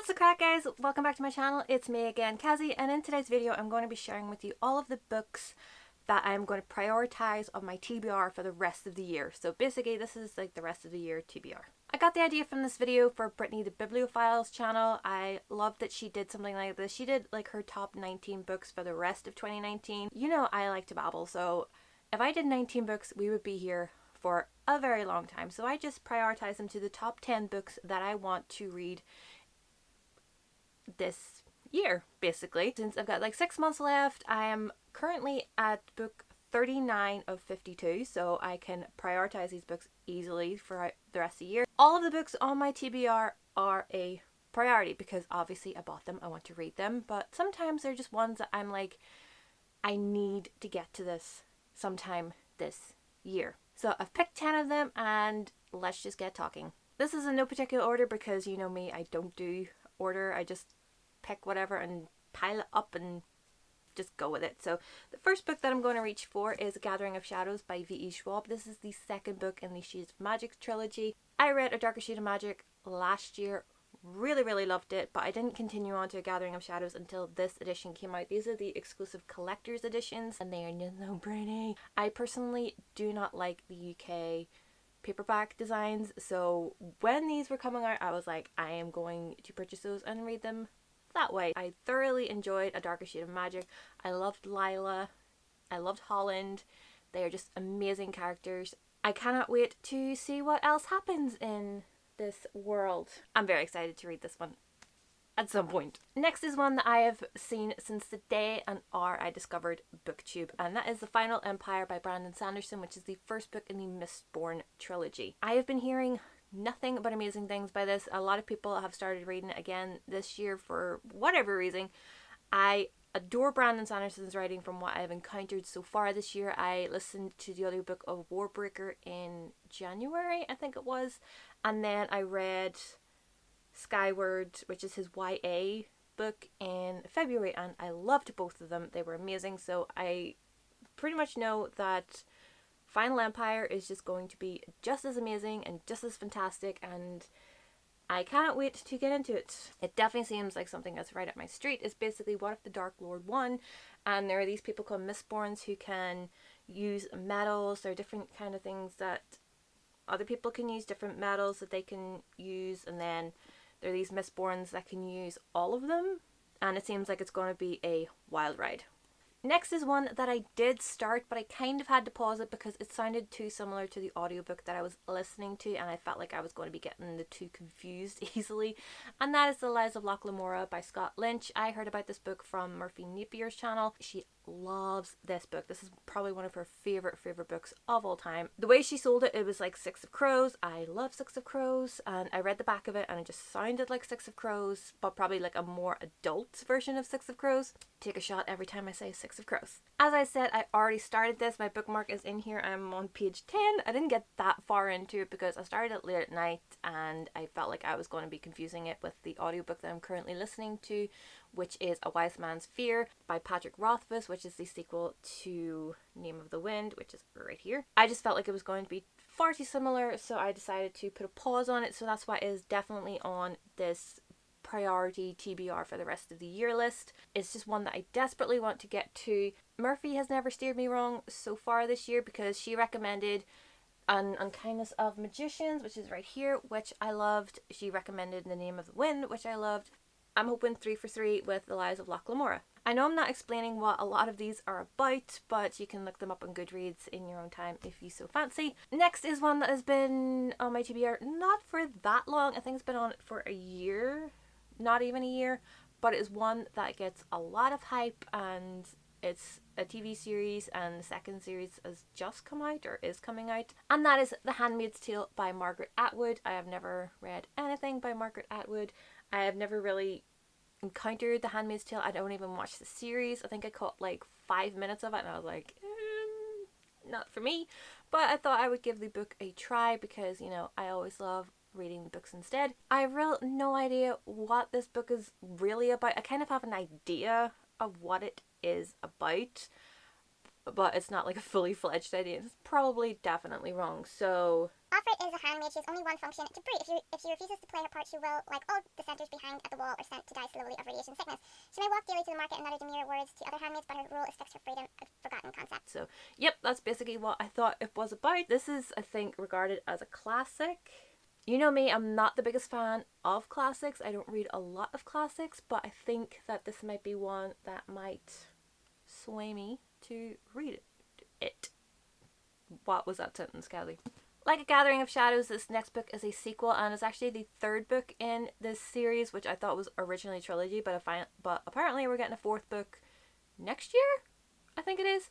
What's the crack, guys? Welcome back to my channel. It's me again, Kazzy, and in today's video I'm going to be sharing with you all of the books that I'm going to prioritize on my TBR for the rest of the year. So basically this is like the rest of the year TBR. I got the idea from this video for Brittany the Bibliophile's channel. I loved that she did something like this. She did like her top 19 books for the rest of 2019. You know I like to babble, so if I did 19 books we would be here for a very long time. So I just prioritized them to the top 10 books that I want to read this year, basically. Since I've got like 6 months left, I am currently at book 39 of 52, so I can prioritize these books easily for the rest of the year. All of the books on my TBR are a priority because obviously I bought them, I want to read them, but sometimes they're just ones that I'm like, I need to get to this sometime this year. So I've picked 10 of them and let's just get talking. This is in no particular order because you know me, I don't do order. I just pick whatever and pile it up and just go with it. So the first book that I'm going to reach for is Gathering of Shadows by V.E. Schwab. This is the second book in the Shades of Magic trilogy. I read A Darker Shade of Magic last year. Really loved it, but I didn't continue on to Gathering of Shadows until this edition came out. These are the exclusive collector's editions and they are just so pretty. I personally do not like the UK paperback designs, so when these were coming out I was like, I am going to purchase those and read them that way. I thoroughly enjoyed A Darker Shade of Magic. I loved Lila. I loved Holland. They are just amazing characters. I cannot wait to see what else happens in this world. I'm very excited to read this one at some point. Next is one that I have seen since the day and hour I discovered BookTube, and that is The Final Empire by Brandon Sanderson, which is the first book in the Mistborn trilogy. I have been hearing nothing but amazing things by this. A lot of people have started reading it again this year for whatever reason. I adore Brandon Sanderson's writing from what I've encountered so far this year. I listened to the audiobook of Warbreaker in January, I think it was, and then I read Skyward, which is his YA book, in February, and I loved both of them. They were amazing, so I pretty much know that Final Empire is just going to be just as amazing and just as fantastic, and I cannot wait to get into it. It definitely seems like something that's right up my street. It's basically, what if the Dark Lord won, and there are these people called Mistborns who can use metals. There are different kind of things that other people can use, different metals that they can use, and then there are these Mistborns that can use all of them, and it seems like it's going to be a wild ride. Next is one that I did start, but I kind of had to pause it because it sounded too similar to the audiobook that I was listening to, and I felt like I was going to be getting the two confused easily, and that is The Lies of Locke Lamora by Scott Lynch. I heard about this book from Murphy Napier's channel. She loves this book. This is probably one of her favorite books of all time. The way she sold it, it was like Six of Crows. I love Six of Crows, and I read the back of it and it just sounded like Six of Crows, but probably like a more adult version of Six of Crows. Take a shot every time I say Six of Crows. As I said, I already started this. My bookmark is in here. I'm on page 10. I didn't get that far into it because I started it late at night and I felt like I was going to be confusing it with the audiobook that I'm currently listening to, which is A Wise Man's Fear by Patrick Rothfuss, which is the sequel to Name of the Wind, which is right here. I just felt like it was going to be far too similar, so I decided to put a pause on it, so that's why it is definitely on this priority TBR for the rest of the year list. It's just one that I desperately want to get to. Murphy has never steered me wrong so far this year because she recommended An Unkindness of Magicians, which is right here, which I loved. She recommended The Name of the Wind, which I loved. I'm hoping 3 for 3 with The Lies of Locke Lamora. I know I'm not explaining what a lot of these are about, but you can look them up on Goodreads in your own time if you so fancy. Next is one that has been on my TBR not for that long. I think it's been on it for a year, not even a year, but it is one that gets a lot of hype, and it's a TV series, and the second series has just come out or is coming out, and that is The Handmaid's Tale by Margaret Atwood. I have never read anything by Margaret Atwood. I have never really encountered The Handmaid's Tale. I don't even watch the series. I think I caught like 5 minutes of it and I was like, not for me. But I thought I would give the book a try because, you know, I always love reading the books instead. I have no idea what this book is really about. I kind of have an idea of what it is about, but it's not like a fully fledged idea. It's probably definitely wrong. So Offred is a handmaid. She has only one function, to breed. If she refuses to play her part, she will, like all dissenters behind at the wall, are sent to die slowly of radiation sickness. She may walk daily to the market and utter demure words to other handmaids, but her rule is fixed for freedom, a forgotten concept. So, yep, that's basically what I thought it was about. This is, I think, regarded as a classic. You know me, I'm not the biggest fan of classics. I don't read a lot of classics, but I think that this might be one that might sway me to read it. What was that sentence, Kelly? Like A Gathering of Shadows, this next book is a sequel and is actually the third book in this series, which I thought was originally a trilogy, but apparently we're getting a fourth book next year, I think it is.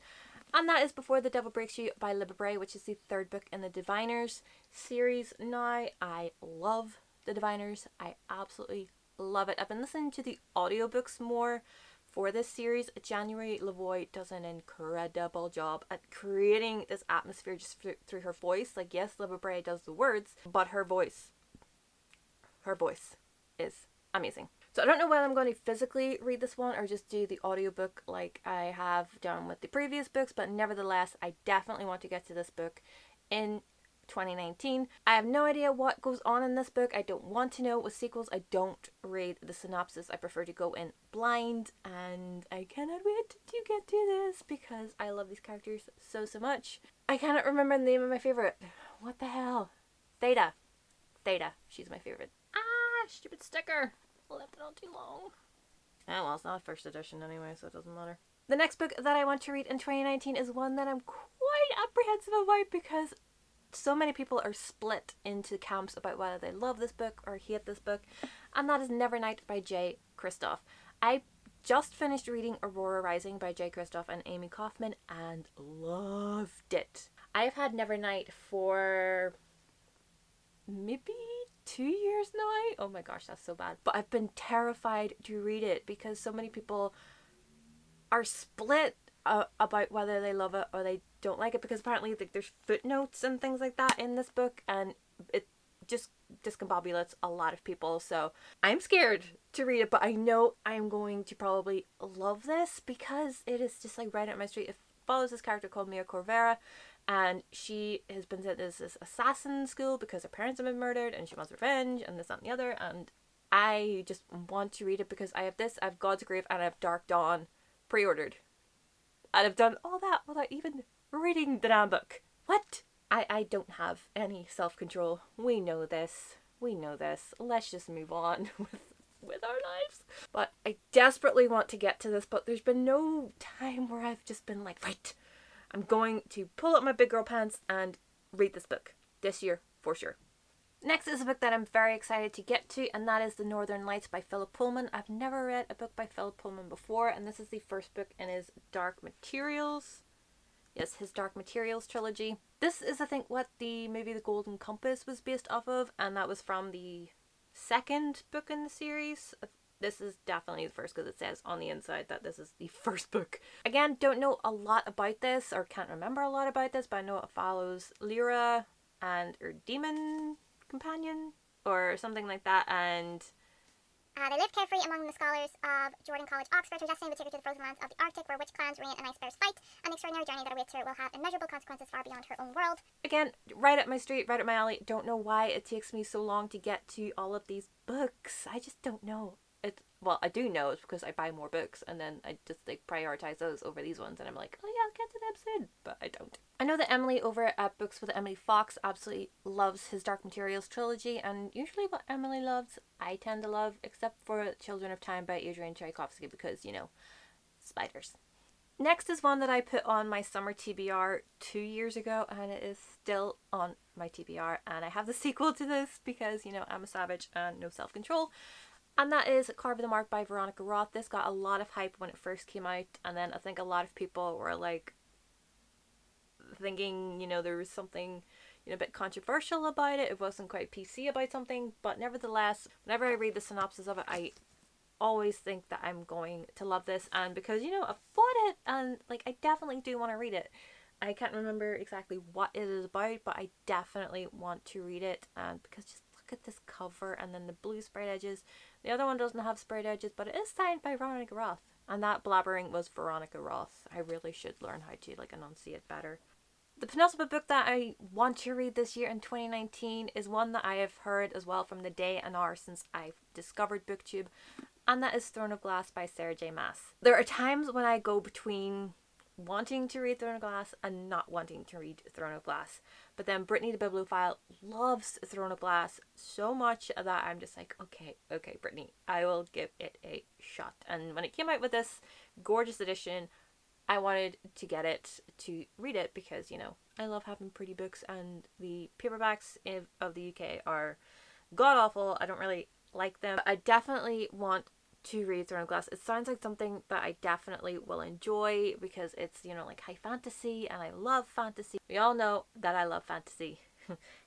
And that is Before the Devil Breaks You by Libba Bray, which is the third book in the Diviners series now. I love the Diviners. I absolutely love it. I've been listening to the audiobooks more for this series. January Lavoie does an incredible job at creating this atmosphere just through her voice. Like, yes, Libba Bray does the words, but her voice is amazing. So I don't know whether I'm going to physically read this one or just do the audiobook like I have done with the previous books, but nevertheless, I definitely want to get to this book in 2019. I have no idea what goes on in this book. I don't want to know. With sequels, I don't read the synopsis. I prefer to go in blind, and I cannot wait to get to this because I love these characters so much. I cannot remember the name of my favorite. What the hell? Theta. She's my favorite. Ah, stupid sticker. Left it on too long. Oh well, it's not first edition anyway, so it doesn't matter. The next book that I want to read in 2019 is one that I'm quite apprehensive about because so many people are split into camps about whether they love this book or hate this book, and that is Nevernight by J. Kristoff. I just finished reading Aurora Rising by J. Kristoff and Amy Kaufman and loved it. I've had Nevernight for maybe 2 years now. Oh my gosh, that's so bad. But I've been terrified to read it because so many people are split about whether they love it or they don't like it, because apparently there's footnotes and things like that in this book, and it just discombobulates a lot of people. So I'm scared to read it, but I know I'm going to probably love this because it is just like right up my street. It follows this character called Mia Corvera, and she has been sent to this assassin school because her parents have been murdered and she wants revenge and this, that, and the other. And I just want to read it because I have this, I have God's Grave, and I have Dark Dawn pre-ordered. And I've done all that without even reading the damn book. What? I don't have any self-control. We know this. Let's just move on with our lives. But I desperately want to get to this, but there's been no time where I've just been like, right, I'm going to pull up my big girl pants and read this book this year for sure. Next is a book that I'm very excited to get to, and that is The Northern Lights by Philip Pullman. I've never read a book by Philip Pullman before, and this is the first book in his Dark Materials. Yes, his Dark Materials trilogy. This is, I think, what the movie The Golden Compass was based off of, and that was from the second book in the series. This is definitely the first because it says on the inside that this is the first book. Again, don't know a lot about this, or can't remember a lot about this, but I know it follows Lyra and her demon companion or something like that, and they live carefree among the scholars of Jordan College, Oxford. Her destiny would take her to the frozen lands of the Arctic, where witch clans reign and ice bears fight, and the extraordinary journey that awaits her will have immeasurable consequences far beyond her own world. Again, right up my street, right up my alley. Don't know why it takes me so long to get to all of these books. I just don't know. Well, I do know it's because I buy more books and then I just like prioritize those over these ones, and I'm like, oh yeah, I'll get to them soon, but I don't. I know that Emily over at Books with Emily Fox absolutely loves his Dark Materials trilogy, and usually what Emily loves, I tend to love, except for Children of Time by Adrian Tchaikovsky because, you know, spiders. Next is one that I put on my summer TBR 2 years ago, and it is still on my TBR, and I have the sequel to this because, you know, I'm a savage and no self-control. And that is Carve the Mark by Veronica Roth. This got a lot of hype when it first came out, and then I think a lot of people were like thinking, you know, there was something, you know, a bit controversial about it. It wasn't quite PC about something, but nevertheless, whenever I read the synopsis of it, I always think that I'm going to love this. And because, you know, I've bought it and like I definitely do want to read it. I can't remember exactly what it is about, but I definitely want to read it, and because just look at this cover and then the blue sprayed edges. The other one doesn't have sprayed edges, but it is signed by Veronica Roth. And that blabbering was Veronica Roth. I really should learn how to like enunciate better. The penultimate book that I want to read this year in 2019 is one that I have heard as well from the day and hour since I've discovered BookTube, and that is Throne of Glass by Sarah J Maas. There are times when I go between wanting to read Throne of Glass and not wanting to read Throne of Glass. But then Brittany the Bibliophile loves Throne of Glass so much that I'm just like, okay, Brittany, I will give it a shot. And when it came out with this gorgeous edition, I wanted to get it to read it because, you know, I love having pretty books, and the paperbacks of the UK are god awful. I don't really like them. I definitely want to read Throne of Glass. It sounds like something that I definitely will enjoy because it's, you know, like high fantasy, and I love fantasy. We all know that I love fantasy.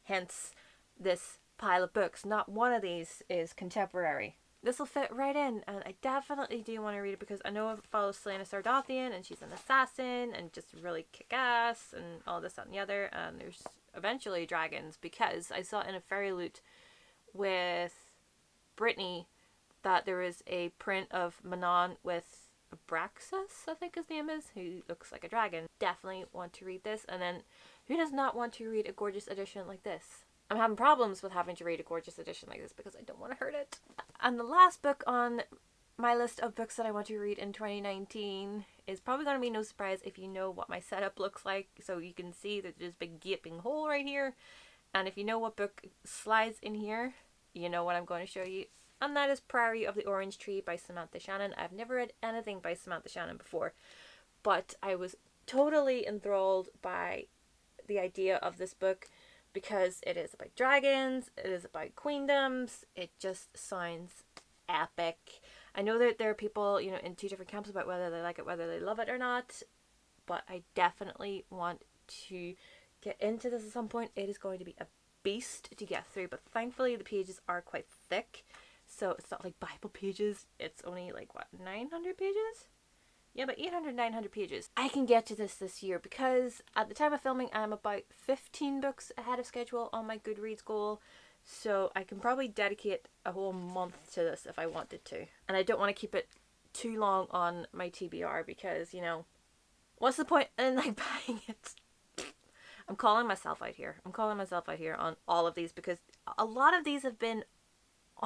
Hence this pile of books. Not one of these is contemporary. This will fit right in, and I definitely do want to read it because I know it follows Selena Sardothian, and she's an assassin and just really kick-ass and all this, that, and the other, and there's eventually dragons because I saw in a Fairy Loot with Brittany that there is a print of Manon with Abraxas, I think his name is, who looks like a dragon. Definitely want to read this, and then who does not want to read a gorgeous edition like this? I'm having problems with having to read a gorgeous edition like this because I don't want to hurt it. And the last book on my list of books that I want to read in 2019 is probably going to be no surprise if you know what my setup looks like. So you can see that there's a big gaping hole right here. And if you know what book slides in here, you know what I'm going to show you. And that is Priory of the Orange Tree by Samantha Shannon. I've never read anything by Samantha Shannon before, but I was totally enthralled by the idea of this book because it is about dragons, it is about queendoms, it just sounds epic. I know that there are people, you know, in two different camps about whether they like it, whether they love it or not, but I definitely want to get into this at some point. It is going to be a beast to get through, but thankfully the pages are quite thick, so it's not like Bible pages. It's only like, what, 900 pages? Yeah, about 800, 900 pages. I can get to this year because at the time of filming, I'm about 15 books ahead of schedule on my Goodreads goal. So I can probably dedicate a whole month to this if I wanted to. And I don't want to keep it too long on my TBR because, you know, what's the point in like buying it? I'm calling myself out here. I'm calling myself out here on all of these because a lot of these have been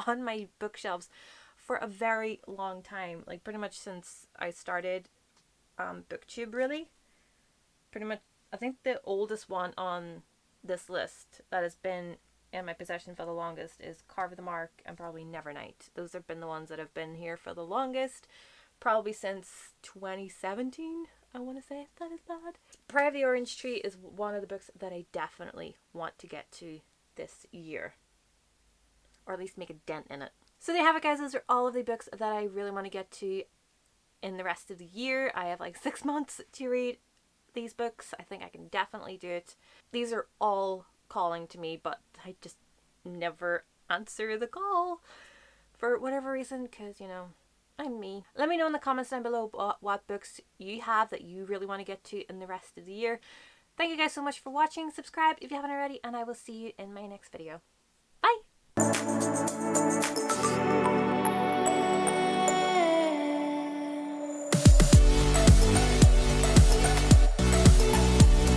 on my bookshelves for a very long time, like pretty much since I started BookTube, really. Pretty much, I think the oldest one on this list that has been in my possession for the longest is Carve the Mark and probably Nevernight. Those have been the ones that have been here for the longest, probably since 2017, I want to say, if that is bad. Priory of the Orange Tree is one of the books that I definitely want to get to this year, or at least make a dent in it. So there you have it, guys. Those are all of the books that I really want to get to in the rest of the year. I have like 6 months to read these books. I think I can definitely do it. These are all calling to me, but I just never answer the call for whatever reason because, you know, I'm me. Let me know in the comments down below what books you have that you really want to get to in the rest of the year. Thank you guys so much for watching. Subscribe if you haven't already, and I will see you in my next video.